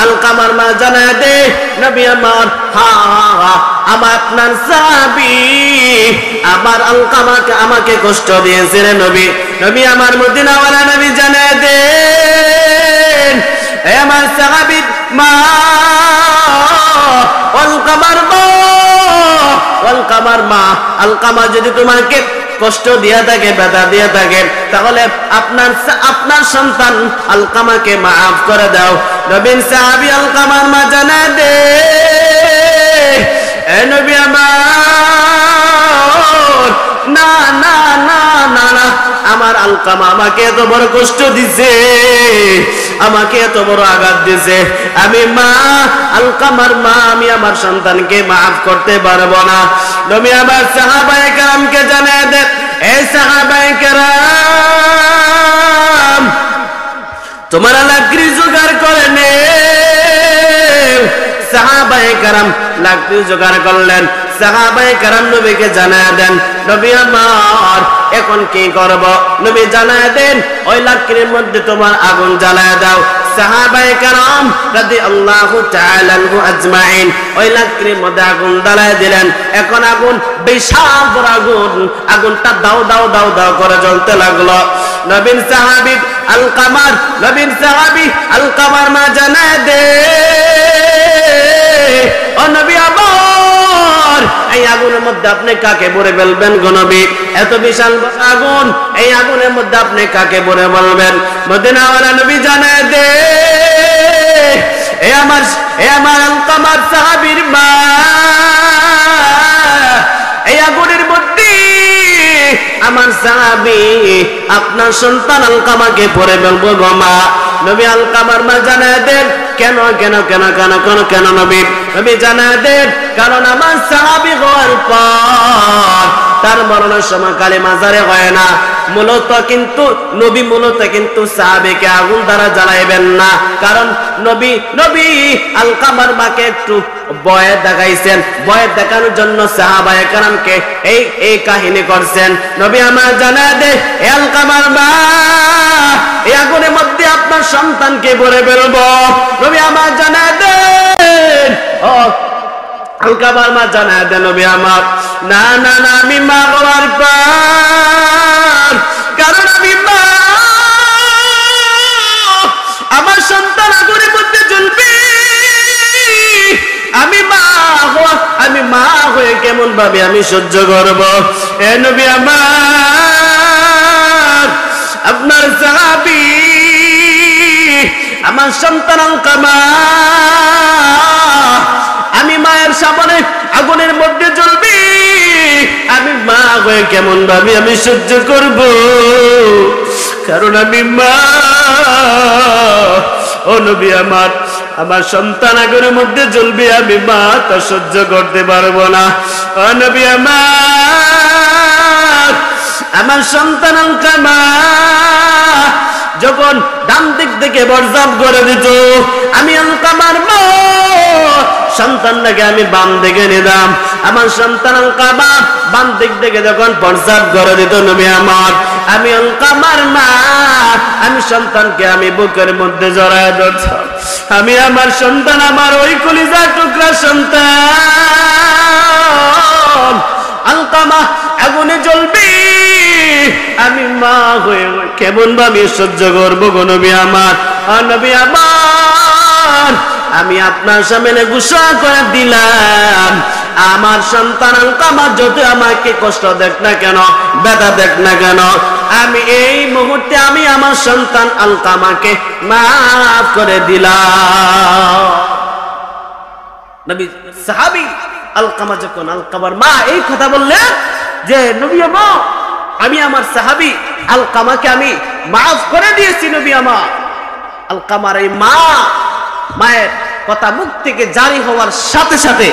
আলকামার মা জানায় দে, নবী আমার, হ্যাঁ, আমার আপনার সাহাবী আমার আলকামাকে আমাকে কষ্ট দিয়েছে রে নবী আমার মদিনাওয়ালা নবী জানায় দে, এ আমার সাহাবী মা, আলকামা যদি তোমাকে কষ্ট দিয়া থাকে, ব্যথা দিয়া থাকে, তাহলে আপনার সন্তান আলকামাকে মাফ করে দাও। নবীন সাহাবী আলকামার মা জানায় দে, এ নবী আমার, না না না না না, আমার আলকামা আমাকে এত বড় কষ্ট দিছে, আমাকে এত বড় আঘাত দিয়েছে, আমি মা আলকামার মা, আমি আমার সন্তানকে মাফ করতে পারবো না। নবী আমার সাহাবায়ে কেরামকে জানিয়ে দেন, এই সাহাবায়ে কেরাম তোমার লাকড়ি জোগাড় করে নে। সাহাবায়ে কেরাম লাকড়ি জোগাড় করলেন। সাহাবায়ে কেরাম নবীকে জানায় দেন, নবী আমার এখন কি করব? নবী জানায় দেন, ওই লাকড়ির মধ্যে তোমার আগুন জ্বালায় দাও। সাহাবায়ে কেরাম রাদিয়াল্লাহু তাআলা আনহু আজমাইন ওই লাকড়ির মধ্যে আগুন জ্বালায় দিলেন। এখন আগুন বিশাল বড় আগুন, আগুনটা দাও দাও দাও দাও করে জ্বলতে লাগলো। নবীর সাহাবী আলকামার, নবীর সাহাবী আলকামার মা জানায় দে, ও নবী আমার, এই আগুনের মধ্যে আপনি কাকে ভরে ফেলবেন গো নবী? এত বিশাল আগুন, এই আগুনের মধ্যে আপনি কাকে ভরে বলবেন? মদিনাওয়ালা নবী জানায় দে, এ আমার আলকামার সাহাবীর মা, এই আগুনের মধ্যে আমার সাহাবী আপনার সন্তান আলকামাকে পরে ফেলবো গো মা। নবী আলকামার মা জানায় দেন, কেন কেন কেন কেন কেন কেন নবী? নবী জানায় দেন, কারণ আমার সাহাবী হওয়ার পর তার মরণের সময় কালিমা জারি হয় না। মূলত কিন্তু সাহাবীকে আগুন দ্বারা জ্বালাইবেন না, কারণ নবী আলকামার মাকে একটু ভয় দেখাইছেন। ভয় দেখানোর জন্য সাহাবায়ে কেরামকে এই কাহিনী করছেন। নবী আমার জানায় দে, এ আলকামার মা, এই আগুনের মধ্যে আপনার সন্তানকে ভরে ফেলবো। নবী আমার জানায় দেন, ও আলকামার মা জানায় দেন, নবী আমার, না না না, আমি মা হওয়ার পর, কারণ আমি মা, আমার সন্তান আগুনের মধ্যে জ্বলবে, আমি মা হয়ে কেমন ভাবে আমি সহ্য করব? এ নবী আমার, আপনার সাহাবী আমার সন্তান আলকামা, আমি মায়ের সামনে আগুনের মধ্যে জ্বলবে, আমি মা হয়ে কেমন ভাবে আমি সহ্য করব? কারণ আমি মা। ও নবী আমার সন্তান আগুনের মধ্যে জ্বলবে, আমি মা তা সহ্য করতে পারবো না। ও নবী আমার সন্তান আলকামা যখন ডান দিক থেকে বরজাব করে দিত, আমি আলকামার মা সন্তানটাকে আমি বাম দিকে নিলাম। আমার সন্তান আলকামা বাম দিক থেকে যখন বরজাব করে দিত, নবী আমার, আমি আলকামার মা, আমি সন্তানকে আমি বুকের মধ্যে জড়ায় ধরতাম। আমি আমার সন্তান, আমার ওই কলিজার টুকরা সন্তান আলকামা আগুনে জ্বলবে, আমি মা হয়ে কেমন ভাবে সহ্য করবো গো নবী আমার? নবী আমার, আমি আপনার সামনে ঘোষণা করে দিলাম, আমার সন্তান আলকামা যত আমাকে কষ্ট দেখ না কেন, ব্যথা দেখ না কেন, আমি এই মুহূর্তে আমি আমার সন্তান আলকামাকে মাফ করে দিলাম। নবী সাহাবী আলকামা যখন আলকামার মা এই কথা বললেন যে, নবী আমার, আমি আমার সাহাবী আলকামাকে আমি মাফ করে দিয়েছি। নবী আমার, আলকামার এই মায়ের কথা মুখ থেকে জারি হওয়ার সাথে সাথে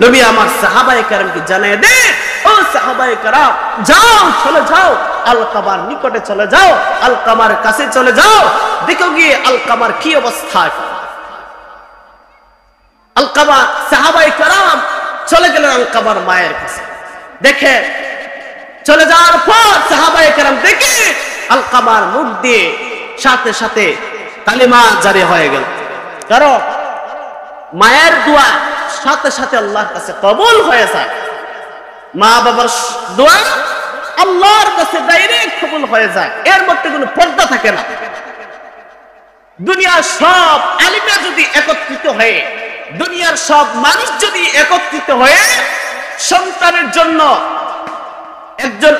নবী আমার সাহাবায়ে কেরামকে জানিয়ে দেন, ও সাহাবায়ে কেরাম, যাও, চলে যাও, আলকামার নিকটে চলে যাও, আলকামার কাছে চলে যাও, দেখো গিয়ে আলকামার কি অবস্থা। আলকামা সাহাবায়ে কেরাম চলে গেলেন আলকামার মায়ের কাছে। দেখে চলে যাওয়ার পর সাহাবায়ে কেরাম দেখে আলকামার মুখ দিয়ে সাথে সাথে কালিমা জারি হয়ে গেল। কারণ মায়ের দোয়া সাথে সাথে আল্লাহর কাছে কবুল হয়ে যায়। মা বাবার দোয়া আল্লাহর কাছে ডাইরেক্ট কবুল হয়ে যায়, এর মধ্যে কোনো পর্দা থাকে না। দুনিয়ার সব আলিমরা যদি একত্রিত হয়ে, দুনিয়ার সব মানুষ যদি একত্রিত হয়ে সন্তানের জন্য, একজন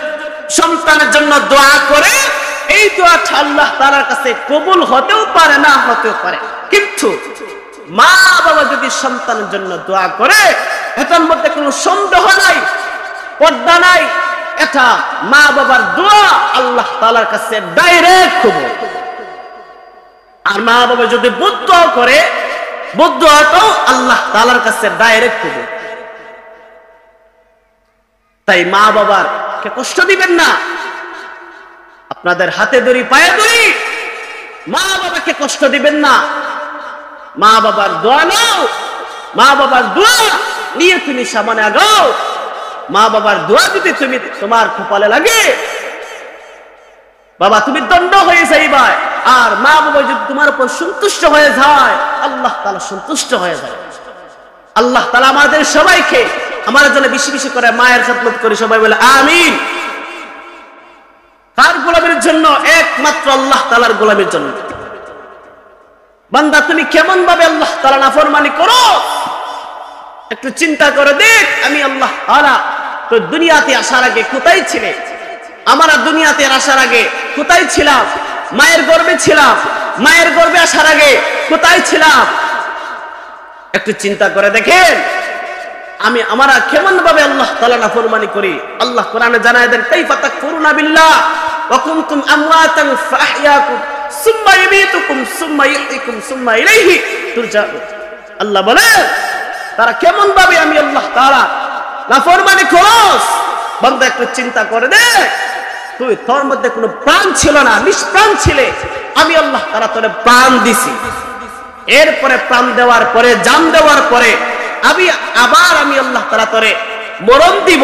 সন্তানের জন্য দোয়া করে, এই দোয়াটা আল্লাহ তাআলার কাছে কবুল হতেও পারে, না হতেও পারে। কিন্তু মা বাবা যদি সন্তানের জন্য দোয়া করে, এটার মধ্যে কোনো সন্দেহ নাই, পর্দা নাই, এটা মা বাবার দোয়া আল্লাহ তাআলার কাছে ডাইরেক্ট কবুল। আর মা বাবা যদি বদদুয়া করে, বদদুয়াটাও আল্লাহ তাআলার কাছে ডাইরেক্ট হবে। তাই মা বাবার কে কষ্ট দিবেন না, আপনাদের হাতে ধরি পায়ে ধরি, মা বাবাকে কষ্ট দিবেন না। মা বাবার দোয়া নাও, মা বাবার দোয়া নিয়ে তুমি সামনে আগাও। মা বাবার দোয়া যদি তুমি তোমার কপালে লাগে, বাবা তুমি দণ্ড হয়ে যাইবা, আর মা বাবা যদি তোমার উপর সন্তুষ্ট হয়ে যায়, আল্লাহ তাআলা সন্তুষ্ট হয়ে যায়। আল্লাহ তাআলা আমাদের সবাইকে আমার জন্য বেশি বেশি করে মায়ের খেদমত করি, সবাই বলে আমিন। কার গোলামের জন্য? একমাত্র আল্লাহ তাআলার গোলামের জন্য। বান্দা তুমি কেমন ভাবে আল্লাহ তাআলা নাফরমানি করো, একটু চিন্তা করে দেখ। আমি আল্লাহ তাআলা তো দুনিয়াতে আসার আগে কোথায় ছিলে? আমরা দুনিয়াতে আসার আগে কোথায় ছিলাম? মায়ের গর্ভে ছিলাম। মায়ের গর্ভে আসার আগে কোথায় ছিলাম? একটু চিন্তা করে দেখেন আমরা কেমন ভাবে আল্লাহ তাআলা নাফরমানি করি। আল্লাহ কোরআনে জানায় দেন, কাইফা তাকফুরুনা বিল্লাহ ওয়া কুনতুম আমওয়াতান ফাহইয়াকুম সুম্মা ইউমীতুকুম সুম্মা ইহয়িকুম সুম্মা ইলাইহি তুরজাউন। আল্লাহ বলেন তারা কেমন ভাবে আমি আল্লাহ তাআলা নাফরমানি করস। বান্দা একটু চিন্তা করে দেখ, তুই তোর মধ্যে কোনো প্রাণ ছিল না, নিষ্প্রাণ ছিলে, আমি আল্লাহ তাআলা তোরে প্রাণ দিছি। এরপরে প্রাণ দেওয়ার পরে, জান দেওয়ার পরে আমি আল্লাহ তাআলা তোরে মরণ দিব।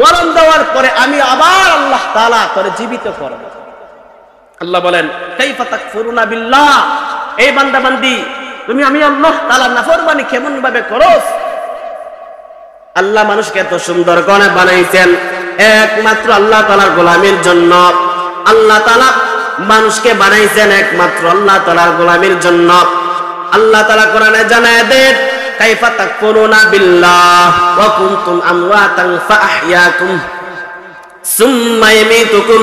মরণ দেওয়ার পরে আমি আবার আল্লাহ তাআলা তোরে জীবিত করব। আল্লাহ বলেন কাইফা তাকফুরুনা বিল্লাহ, এই বান্দা বান্দি তুমি আমি আল্লাহ তাআলার নাফরমানি কেমন ভাবে করস। আল্লাহ মানুষকে এত সুন্দর করে বানাইছেন একমাত্র আল্লাহ তাআলার গোলামির জন্য। আল্লাহ তাআলা মানুষকে বানাইছেন একমাত্র আল্লাহ তাআলার গোলামির জন্য। আল্লাহ তাআলা কোরআনে জানায় দেন, কাইফা তাকফুরুনা বিল্লাহ ওয়া কুনতুম আমওয়াতান ফাআহইয়াকুম সুম্মা ইউমীতুকুম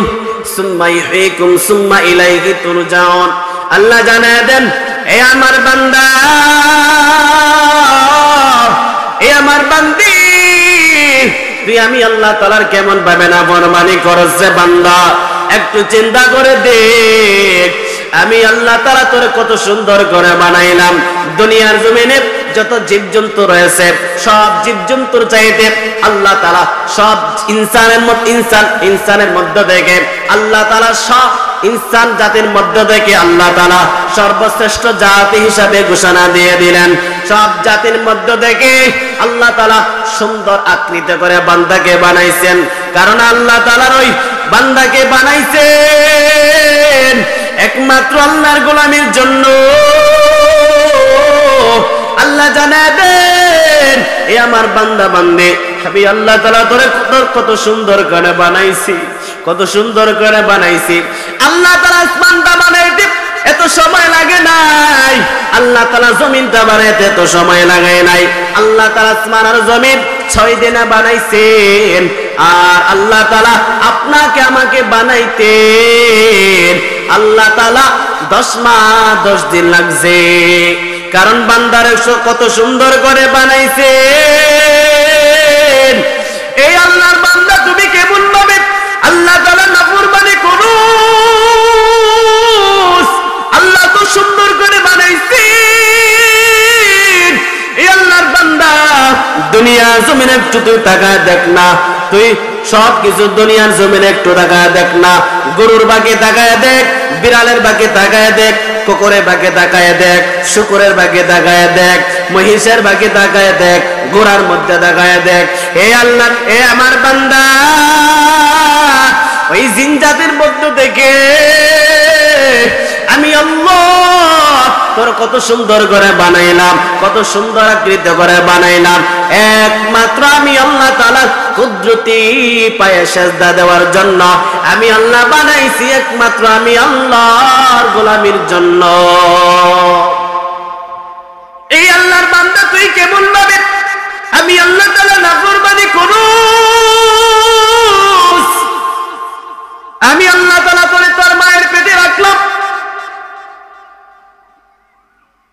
সুম্মা ইহয়িকুম সুম্মা ইলাইহি তুরজাউন। আল্লাহ জানায় দেন, এ আমার বান্দা, এ আমার বান্দি, তুই আমি আল্লাহ তাআলার কেমন ভাবে নাফরমানি করছ বান্দা। একটু চিন্তা করে দেখ, আমি আল্লাহ তাআলা তোরে কত সুন্দর করে বানাইলাম। দুনিয়ার জমিনে যত জীবজন্তু রয়েছে, সব জীবজন্তুর চাইতে আল্লাহ তাআলা সব ইনসানের মধ্য থেকে আল্লাহ তাআলা সব ইনসান জাতির মধ্য থেকে আল্লাহ তাআলা সর্বশ্রেষ্ঠ জাতি হিসাবে ঘোষণা দিয়ে দিলেন। সব জাতির মধ্য থেকে আল্লাহ তাআলা সুন্দর আকৃতি করে বান্দাকে বানাইছেন। কারণ আল্লাহ তাআলার ওই বান্দাকে বানাইছেন একমাত্র আল্লাহর গোলামির জন্য। আল্লাহ জানায় দেন, এ আমার বান্দা বান্দে, আমি আল্লাহ তাআলা তোরে কত সুন্দর করে বানাইছি, কত সুন্দর করে বানাইছি। আল্লাহ তাআলা আসমানটা বানাইতে এত সময় লাগে নাই, আল্লাহ তাআলা জমিনটা বানাইতে এত সময় লাগায় নাই। আল্লাহ তাআলা আসমান আর জমিন 6 দিনে বানাইছেন। আর আল্লাহ তাআলা আপনাকে আমাকে বানাইতেন আল্লাহ তাআলা 10 মাস 10 দিন লাগছে। কারণ বান্দারে কত সুন্দর করে বানাইছেন। এই আল্লাহর বান্দা তুমি কেমন ভাবে আল্লাহ তাআলা নাফরমানি করো। আল্লাহ তো সুন্দর করে বানাইছেন। এই আল্লাহর বান্দা দুনিয়া জমিনে একটু তুই তাকায় দেখ না, তুই সব কিছু দুনিয়ার জমিনে একটু তাকায় দেখ না। গরুর বাগে তাকায় দেখ, বিড়ালের বাগে তাকায় দেখ, কুকুরের বাগে তাকায় দেখ, শুকুরের বাগে তাকায় দেখ, মহিষের বাগে তাকায় দেখ, ঘোড়ার মধ্যে তাকায় দেখ। হে আল্লাহ, এ আমার বান্দা, ওই জিন জাতির মধ্য থেকে আমি আল্লাহ তোর কত সুন্দর করে বানাইলাম, কত সুন্দর আকৃতি করে বানাইলাম। একমাত্র আমি আল্লাহ তাআলার কুদরতি পায়ে সেজদা দেওয়ার জন্য আমি আল্লাহ বানাইছি, একমাত্র আমি আল্লাহর গোলামির জন্য। এই আল্লাহর বান্দা তুই কেমন ভাবে আমি আল্লাহ তাআলা নাফরমানি করুস। আমি আল্লাহ তাআলা তোরে তোর মায়ের পেটে রাখলাম,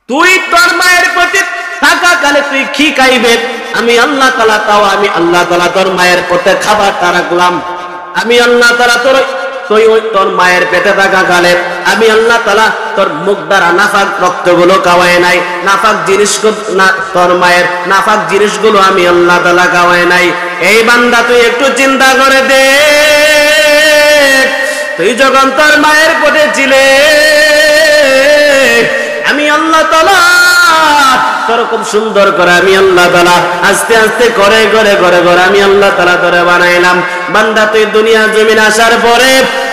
তুই তোর মায়ের পেটে থাকাকালে তুই কি খাইবে আমি আল্লাহ তাআলা তাও আমি আল্লাহ তাআলা তোর মায়ের পেটে খাবারটা রাখলাম। আমি আল্লাহ তাআলা তোর তুই ওই তোর মায়ের পেটে থাকা কালে আমি আল্লাহ তাআলা তোর মুখ দ্বারা নাফাক রক্তগুলো খাওয়াই নাই, নাফাক জিনিসগুলো তোর মায়ের নাফাক জিনিসগুলো আমি আল্লাহ তাআলা খাওয়াই নাই। এই বান্দা তুই একটু চিন্তা করে দে, তুই যখন তোর মায়ের পেটে ছিলে আমি আল্লাহ তাআলা তোর খুব সুন্দর করে আমি আল্লাহ তাআলা আস্তে আস্তে করে করে করে করে আমি আল্লাহ তাআলা তোরে বানাইলাম। বান্দা তুই দুনিয়া জমিন আসার পরে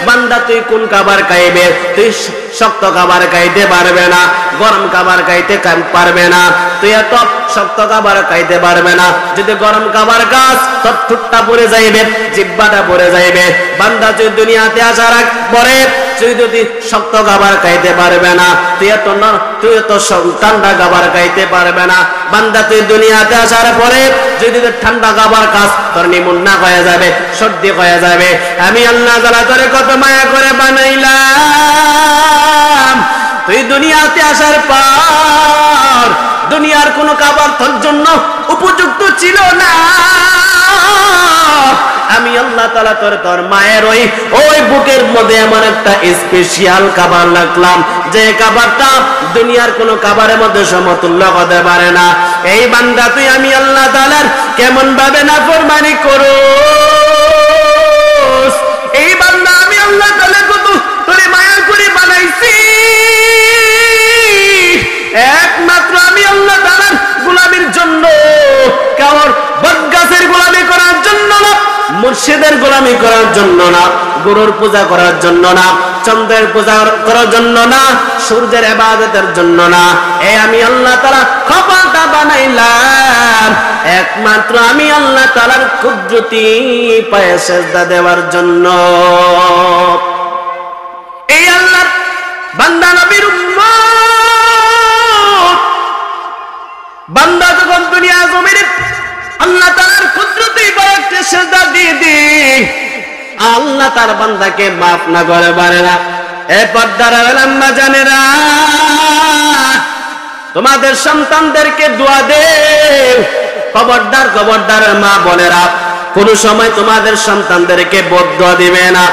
বান্দা তুই কোন খাবার খাইবে? তুই শক্ত খাবার খাইতে পারবে না, গরম খাবার খাইতে পারবে না, তুই এত শক্ত খাবার খাইতে পারবে না। যদি গরম খাবার খাস তোর ঠোঁটটা পড়ে যাইবে, জিহ্বাটা পড়ে যাইবে। বান্দা তুই দুনিয়াতে আসার পরে তুই যদি শক্ত খাবার খাইতে পারবে না, তুই এত ঠান্ডা খাবার খাইতে পারবে না। বান্দা তুই দুনিয়াতে আসার পরে যদি ঠান্ডা খাবার খাস তোর নিমুন্না হয়ে যাবে, সর্দি হয়ে যাবে। আমি আল্লাহ তাআলা তোরে কত মায়া করে বানাইলাম, তুই দুনিয়াতে আসার পর দুনিয়ার কোনো খাবার তোর জন্য উপযুক্ত ছিল না। আমি আল্লাহ তাআলা তোর মায়ের ওই বুকের মধ্যে এমন একটা স্পেশাল খাবার রাখলাম যে খাবারটা দুনিয়ার কোনো খাবারের মধ্যে সমতুল্য হতে পারে না। এই বান্দা তুই আমি আল্লাহ তাআলার কেমন ভাবে নাফরমানি করোস? এই বান্দা আমি আল্লাহ তাআলা কত তোরে মায়া করে বানাইছি, একমাত্র আমি আল্লাহ তাআলার গোলামির জন্য, কারণ বটগাছের গোলামি করার জন্য না, মুর্শিদের গোলামি করার জন্য না, গুরুর পূজা করার জন্য না, চন্দ্রের পূজা করার জন্য না, সূর্যের ইবাদতের জন্য না। এই আমি আল্লাহ তাআলা কপালটা বানাইলাম একমাত্র আমি আল্লাহ তাআলার কুদরতি পায়ে সিজদা দেওয়ার জন্য। এই আল্লাহর বান্দা নবীর উম্মত, বান্দা যখন দুনিয়া জমিনে আল্লাহ তাআলার কুদরতি পায়ে সিজদা দিয়ে আল্লাহ তার বান্দাকে মাফ না করে পারে না। এ পর্দার আম্মা জানেরা, তোমাদের সন্তানদেরকে দোয়া দেও। খবরদার খবরদার মা বোনেরা, কোন সময় তোমাদের সন্তানদেরকে বদদোয়া দিবে না।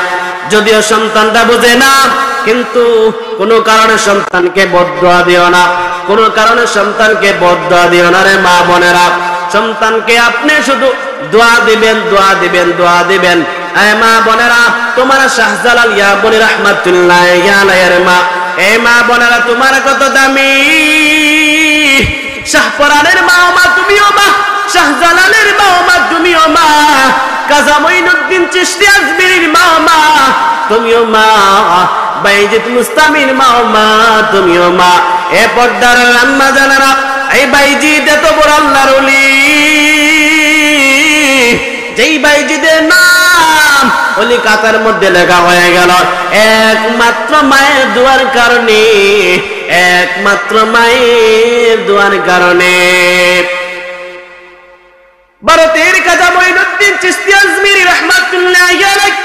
যদিও সন্তানটা বোঝে না, কিন্তু কোনো কারণে সন্তানকে বদদোয়া দিও না, কোনো কারণে সন্তানকে বদদোয়া দিও না রে মা বোনেরা। সন্তানকে আপনি শুধু দোয়া দিবেন, দোয়া দিবেন, দোয়া দিবেন। এই মা বোনেরা, তোমার শাহজালাল ইয়াবনি রাহমাতুল্লাহ আলাইহির মা, এই মা বোনেরা তোমার কত দামি। শাহপরানের মা ও মা তুমিও মা, শাহজালালের মা ও মা তুমিও মা, কাজা মঈনুদ্দিন চিশতি আজমিরির মা ও মা তুমিও মা, বাইজিদ মুস্তামির মা ও মা তুমিও মা। এ পর্দার আম্মা জানেরা, এই বাইজিদ এত বড় আল্লাহর ওলি, যেই বাইজিদের নাম ওলি কাতার মধ্যে লেখা হয়ে গেল একমাত্র মায়ের দোয়ার কারণে, একমাত্র মায়ের দোয়ার কারণে। ভারতের কাজা মঈনুদ্দিন চিশতি আজমিরি রাহমাতুল্লাহ আলাইহি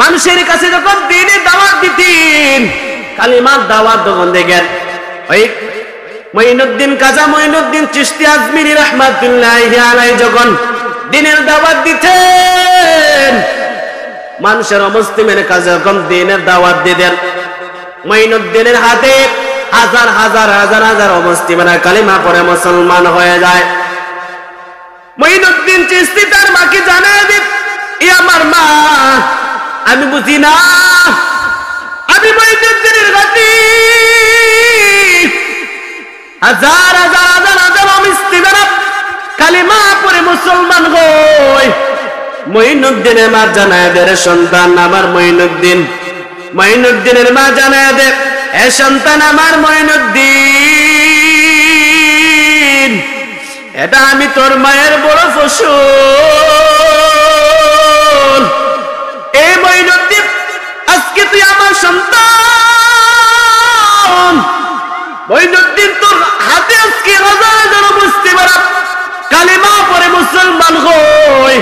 মানুষের কাছে যখন দ্বীনের দাওয়াত দিতেন, কালিমার দাওয়াত যখন দেখেন, ওই মঈনুদ্দিন কাজা মঈনুদ্দিন চিশতি আজমিরি রাহমাতুল্লাহ আলাইহি যখন দ্বীনের দাওয়াত দিতেন, মানুষের অমুসলিমের কাছে যখন দ্বীনের দাওয়াত দিতেন, মঈনুদ্দিনের হাতে হাজার হাজার হাজার হাজার অমুসলিমেরা কালিমা পড়ে মুসলমান হয়ে যায়। মঈনুদ্দিন চিশতি তার মাকে জানায় দিত, এ আমার মা, আমি বুঝি না, আমি মঈনুদ্দিনের গতি হাজার হাজার হাজার হাজার অমুসলিমেরা কালিমা পড়ে মুসলমান হই। মঈনুদ্দিনের মা জানায় দে, রে সন্তান আমার মঈনুদ্দিন। মঈনুদ্দিনের মা জানায় দে, এ সন্তান আমার মঈনুদ্দিন, এটা আমি তোর মায়ের বড় ফসল। এই মঈনুদ্দিন, আজকে তুই আমার সন্তান। মঈনুদ্দিন, তোর হাতে আজকে হাজার হাজার মুসলিমেরা কালিমা পড়ে মুসলমান হই।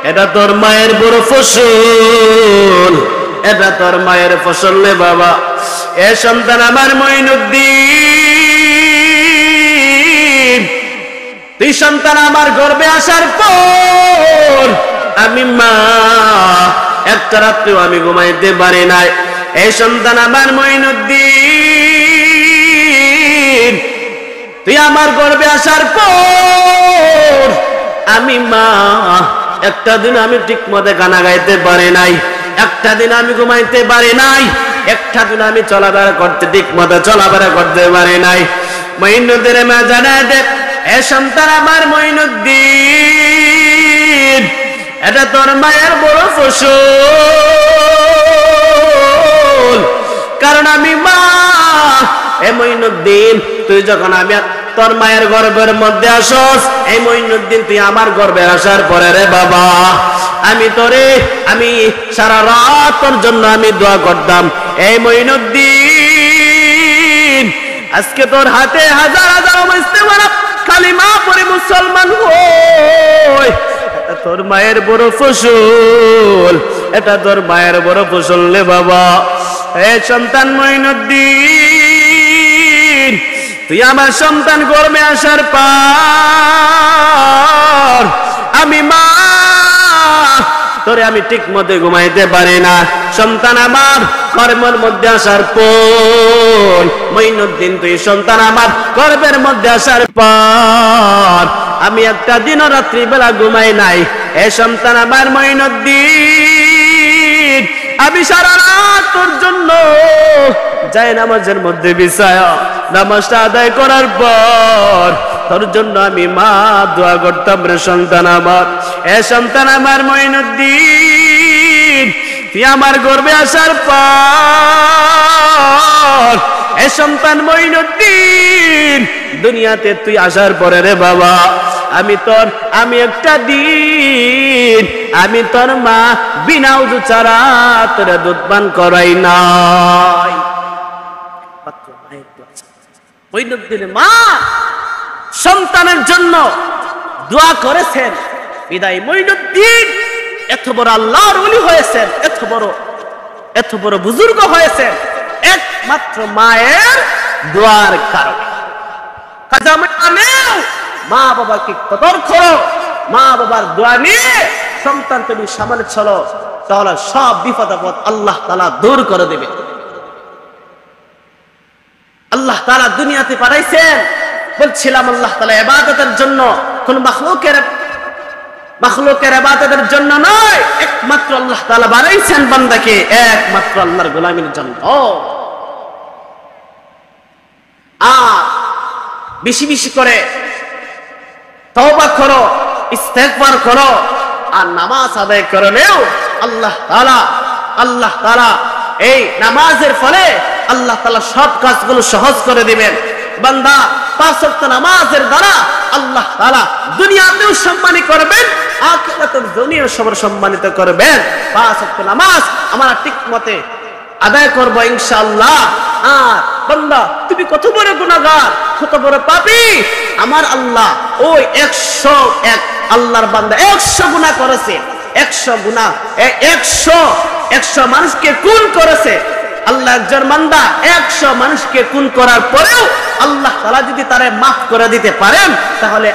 এটা তোর মায়ের বড় ফসল, এটা তোর মায়ের ফসল রে বাবা। এ সন্তান আমার মঈনুদ্দিন, তুই সন্তান আমার গর্ভে আসার পর আমি মা একটা রাত্রিও আমি ঘুমাইতে পারি নাই। এই সন্তান আমার মঈনুদ্দিন, তুই আমার গর্ভে আসার পর আমি মা একটা দিন আমি ঠিক মতো গানা গাইতে পারি নাই, একটা দিন আমি ঘুমাইতে পারি নাই, একটা দিন আমি চলাফেরা করতে ঠিক মতো চলাফেরা করতে পারি নাই। মঈনুদ্দিনের মা জানায় দে, এ সন্তান আমার মঈনুদ্দিন, এটা তোর মায়ের বড় ফসল, কারণ আমি মা। এ মঈনুদ্দিন, তুই যখন আমি তোর মায়ের গর্ভের মধ্যে আসস, এই মঈনুদ্দিন তুই আমার গর্ভে আসার পরে রে বাবা, আমি সারা রাত তোর জন্য আমি দোয়া করতাম। এই মঈনুদ্দিন, আজকে তোর হাতে হাজার হাজার মুসলমান কালিমা পড়ে মুসলমান হই, এটা তোর মায়ের বড় ফসল, এটা তোর মায়ের বড় ফসল রে বাবা। এ সন্তান মঈনুদ্দিন, তুই আমার সন্তান গর্ভে আসার পর আমি মা, তোরে আমি ঠিক মতো ঘুমাইতে পারি না। সন্তান আমার গর্ভের মধ্যে আসার পর মঈনুদ্দিন, তুই সন্তান আমার গর্ভের মধ্যে আসার পর আমি একটা দিনও রাত্রি বেলা ঘুমাই নাই। এ সন্তান আমার মঈনুদ্দিন, আমি সারা রাত তোর জন্য যাই নামাজের মধ্যে বিছায়া নামাজটা আদায় করার পর তোর জন্য আমি মা দোয়া করতাম রে সন্তান আমার। এ সন্তান আমার মঈনুদ্দিন, তুই আমার গর্ভে আসার পর এ সন্তান মঈনুদ্দিন, দুনিয়াতে তুই আসার পরে রে বাবা, আমি একটা দিন আমি তোর মা বিনা উযু ছাড়া তোর দুধ পান করাই নাই। মঈনুদ্দিনের মা সন্তানের জন্য দোয়া করেছেন বিদায় মঈনুদ্দিন এত বড় আল্লাহর ওলি হয়েছেন, এত বড় বুজুর্গ হয়েছেন একমাত্র মায়ের দোয়ার কারণে। মা বাবাকে কদর করো, মা বাবার দোয়া নিয়ে সন্তান তুমি সামনে চলো, তাহলে সব বিপদ আপদ আল্লাহ তাআলা দূর করে দেবে। আল্লাহ তাআলা দুনিয়াতে পাঠাইছেন, বলছিলাম আল্লাহ তাআলা ইবাদতের জন্য, কোন মাখলুকের ইবাদতের জন্য নয়, একমাত্র আল্লাহ তাআলা বানাইছেন বান্দাকে একমাত্র আল্লাহর গোলামীর জন্য। আর বেশি বেশি করে তওবা করো, ইস্তেগফার করো, আর নামাজ আদায় করলেও আল্লাহ তাআলা এই নামাজের ফলে আল্লাহ তাআলা সব কাজগুলো সহজ করে দিবেন। বান্দা 5 ওয়াক্ত নামাজের দ্বারা আল্লাহ তাআলা দুনিয়াতেও সম্মানিত করবেন, আখিরাতের দুনিয়াও সবার সম্মানিত করবেন। 5 ওয়াক্ত নামাজ আমরা ঠিকমতে আদায় করব ইনশাআল্লাহ। আর বান্দা তুমি কত বড় গুনাহগার, কত বড় পাপী, আমার আল্লাহ ওই 101 আল্লাহর বান্দা 100 গুনাহ করেছে, 100 গুনাহ 100 মানুষকে খুন করেছে। আল্লাহ একজন বান্দা 100 মানুষকে খুন করার পরেও আল্লাহ তাআলা যদি তারে মাফ করে দিতে পারেন, তাহলে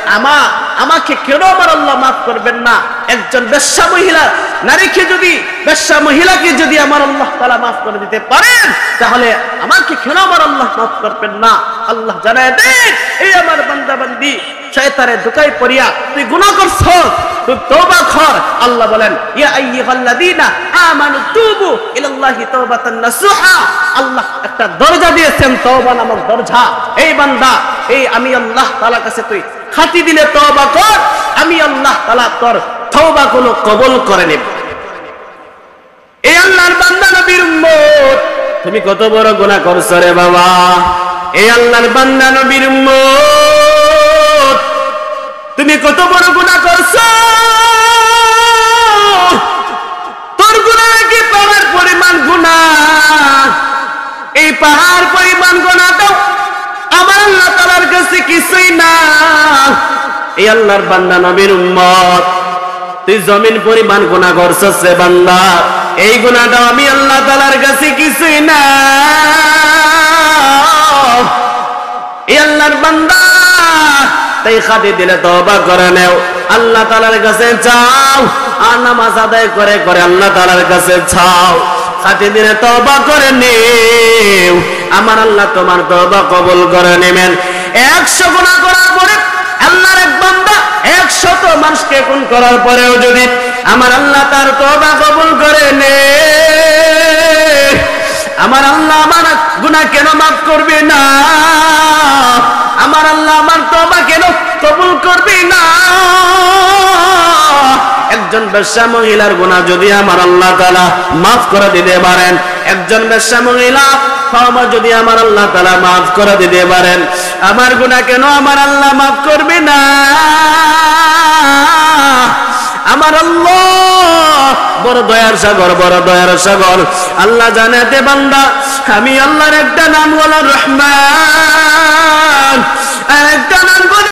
আমাকে কেন আমার আল্লাহ মাফ করবেন না? একজন বেশ্যা মহিলাকে যদি আমার আল্লাহ তাআলা মাফ করে দিতে পারেন, তাহলে আমাকে কেন আমার আল্লাহ মাফ করবেন না? আল্লাহ জানায় দেন, এই আমার বান্দা বান্দি শয়তানের ধোঁকায় পড়িয়া তুই গুনাহ করছ, তুই তওবা কর। আল্লাহ বলেন, ইয়া আইয়ুহাল্লাযীনা আমানু তুবু ইলাল্লাহি তাওবাতান নাসুহা। আল্লাহ একটা দরজা দিয়েছেন, তওবা নামক দরজা। এই বান্দা, এই আমি আল্লাহ তাআলার কাছে তুই খাঁটি দিলে তওবা কর, আমি আল্লাহ তাআলা তোর তওবাগুলো কবুল করে নেব। এই আল্লাহর বান্দা নবীর উম্মত, তুমি কত বড় গুনাহ করছ রে বাবা। এই আল্লাহর বান্দা নবীর উম্মত, তুমি কত বড় গুনাহ করছো। তোর গুনাহ কি পাহাড় পরিমাণ গুনাহ? এই পাহাড় পরিমাণ গুনাহ তো আমার আল্লাহ তাআলার কাছে কিছুই না। এই আল্লাহর বান্দা নবীর উম্মত, তুই জমিন পরিমাণ গুনাহ করছস রে বান্দা। এই গুনাহটা আমি আল্লাহ তাআলার কাছে কিছুই না। এই আল্লাহর বান্দা তাই খাতি দিলে তওবা করে নেও, আল্লাহ তাআলার কাছে চাও, আর নামাজ আদায় করে করে আল্লাহ তাআলার কাছে চাও, খাতি দিলে তওবা করে নেও, আমার আল্লাহ তোমার তওবা কবুল করে নেবেন। 100 গুনাহ করার পরে আল্লাহর এক বান্দা 100 মানুষকে খুন করার পরেও যদি আমার আল্লাহ তার তওবা কবুল করে নে, আমার আল্লাহ আমার গুনাহ কেন মাফ করবে না? আমার আল্লাহ আমার তওবা কেন কবুল করবে না? একজন বেশ্যা মহিলার গুনাহ যদি আমার আল্লাহ তাআলা মাফ করে দিতে পারেন, একজন বেশ্যা মহিলা তওবা যদি আমার আল্লাহ তাআলা মাফ করে দিতে পারেন, আমার গুনাহ কেন আমার আল্লাহ মাফ করবে না? আমার আল্লাহ বড় দয়ার সাগর, বড় দয়ার সাগর। আল্লাহ জানাতে বান্দা আমি আল্লাহর একটা নাম হলো রহমান, আর একটা নাম হলো